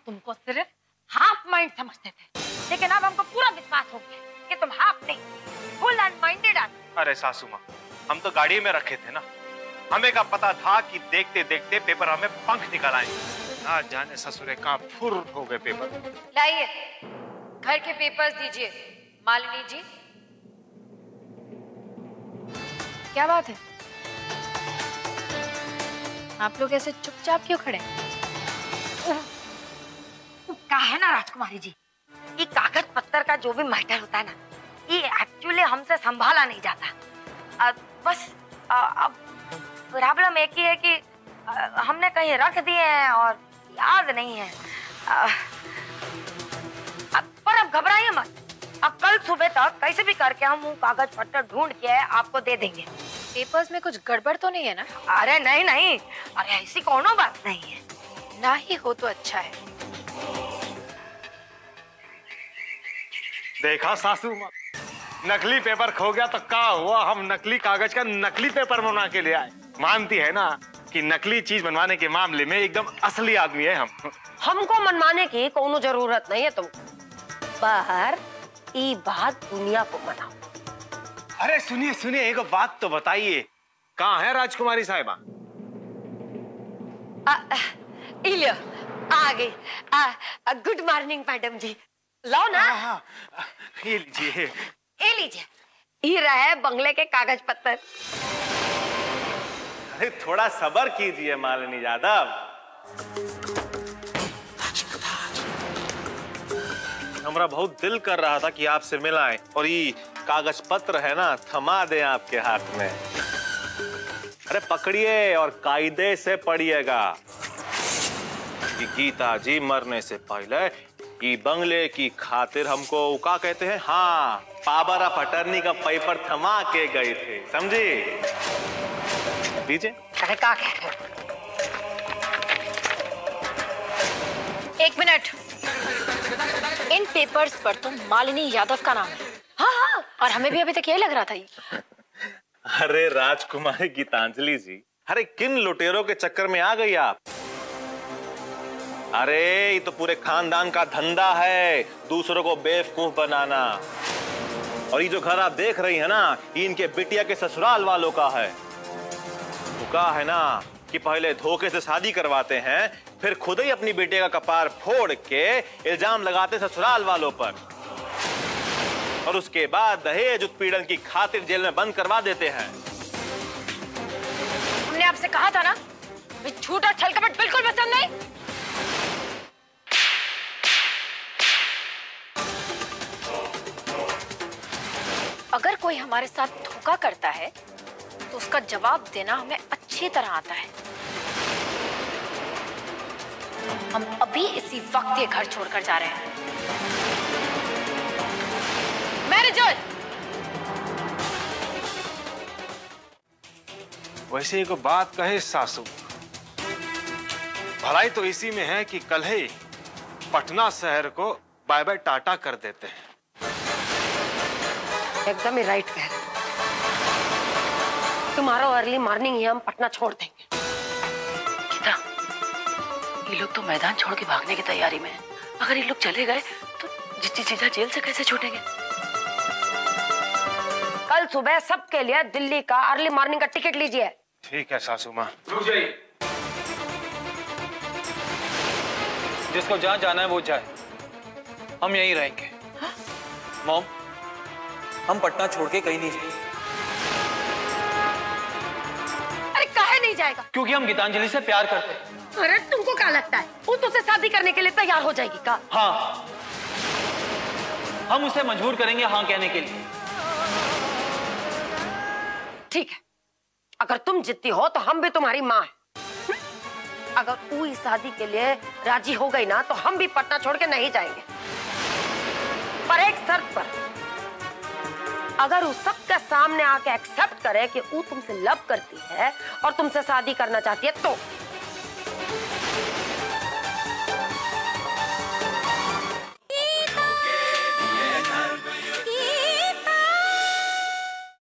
तुमको सिर्फ half mind समझते थे, लेकिन अब हमको पूरा विश्वास हो गया कि तुम हाफ नहीं, फुल एंड-माइंडेड आदमी। अरे सासू माँ, हम तो गाड़ी में रखे थे ना, हमें का पता था कि देखते देखते पेपर हमें पंख निकल आएंगे। ना जाने ससुरे कहाँ फुर हो गए पेपर। लाइए, घर के पेपर्स दीजिए। मालिनी जी। क्या बात है, आप लोग ऐसे चुपचाप क्यों खड़े हैं? क्या है ना राजकुमारी जी, ये कागज पत्तर का जो भी मैटर होता है ना, ये एक्चुअली हमसे संभाला नहीं जाता। बस अब प्रॉब्लम एक ही है कि हमने कहीं रख दिए हैं और याद नहीं है। पर अब घबराइए मत, अब कल सुबह तक कैसे भी करके हम वो कागज पत्तर ढूंढ के आपको दे देंगे। पेपर्स में कुछ गड़बड़ तो नहीं है ना? अरे नहीं नहीं, अरे ऐसी कोनो बात नहीं है। ना ही हो तो अच्छा है। देखा सासू माँ, नकली पेपर खो गया तो क्या हुआ, हम नकली कागज का नकली पेपर बना के ले आए। मानती है ना कि नकली चीज बनवाने के मामले में एकदम असली आदमी है हम। हमको मनवाने की कोनो जरूरत नहीं है तुमको, पर ये बात दुनिया को मनाओ। अरे सुनिए सुनिए, एक बात तो बताइए, कहाँ है राजकुमारी साहिबा? इलियो आ गई। गुड मॉर्निंग मैडम जी, लाओ ना। ये लीजिए। ये लीजिए, ये रहे बंगले के कागज पत्तर। अरे थोड़ा सब्र कीजिए मालिनी यादव, हमारा बहुत दिल कर रहा था कि आपसे मिलाएं और ये कागज पत्र है ना थमा दें आपके हाथ में। अरे पकड़िए और कायदे से पढ़िएगा कि गीता जी मरने से पहले ये बंगले की खातिर हमको क्या कहते हैं, हाँ, पावर ऑफ अटर्नी का पेपर थमा के गए थे, समझी? दीजिए। अरे क्या कह रहे हो? एक मिनट, इन पेपर्स पर तो मालिनी यादव का नाम है। हाँ हाँ, और हमें भी अभी तक यही लग रहा था ये। अरे राजकुमारी गीतांजलि जी, अरे किन लुटेरों के चक्कर में आ गई आप? अरे ये तो पूरे खानदान का धंधा है, दूसरों को बेवकूफ बनाना। और ये जो घर आप देख रही है ना, ये इनके बिटिया के ससुराल वालों का है। तो कहा है ना कि पहले धोखे से शादी करवाते हैं, फिर खुद ही अपनी बेटे का कपार फोड़ के इल्जाम लगाते ससुराल वालों पर, और उसके बाद दहेज उत्पीड़न की खातिर जेल में बंद करवा देते हैं। हमने आपसे कहा था ना, झूठ और छलकपट बिल्कुल पसंद नहीं। अगर कोई हमारे साथ धोखा करता है तो उसका जवाब देना हमें अच्छी तरह आता है। हम अभी इसी वक्त ये घर छोड़कर जा रहे हैं। मैनेजर! वैसे एक बात कहे सासू, भलाई तो इसी में है कि कल ही पटना शहर को बाय बाय टाटा कर देते हैं। एकदम ही राइट कह रहे। तुम्हारा अर्ली मॉर्निंग ही हम पटना छोड़ देंगे। गीता, ये लोग तो मैदान छोड़ के भागने की तैयारी में हैं। अगर ये लोग चले गए तो जिज्जी जीजा जेल से कैसे छूटेंगे? कल सुबह सबके लिए दिल्ली का अर्ली मॉर्निंग का टिकट लीजिए। ठीक है सासू माँ। रुक जाइए, जिसको जहां जाना है वो जाए, हम यहीं रहेंगे। मॉम, हम पटना छोड़ के कहीं नहीं जाएंगे। अरे काहे नहीं जाएगा? क्योंकि हम गीतांजलि से प्यार करते हैं। अरे तुमको क्या लगता है वो तुझसे शादी करने के लिए तैयार हो जाएगी का? हाँ, हम उसे मजबूर करेंगे हाँ कहने के लिए। ठीक है, अगर तुम जिद्दी हो तो हम भी तुम्हारी माँ हैं। अगर वो इस शादी के लिए राजी हो गई ना तो हम भी पटना छोड़ के नहीं जाएंगे, पर एक शर्त पर। अगर वो सबके सामने आके एक्सेप्ट करे कि वो तुमसे लव करती है और तुमसे शादी करना चाहती है तो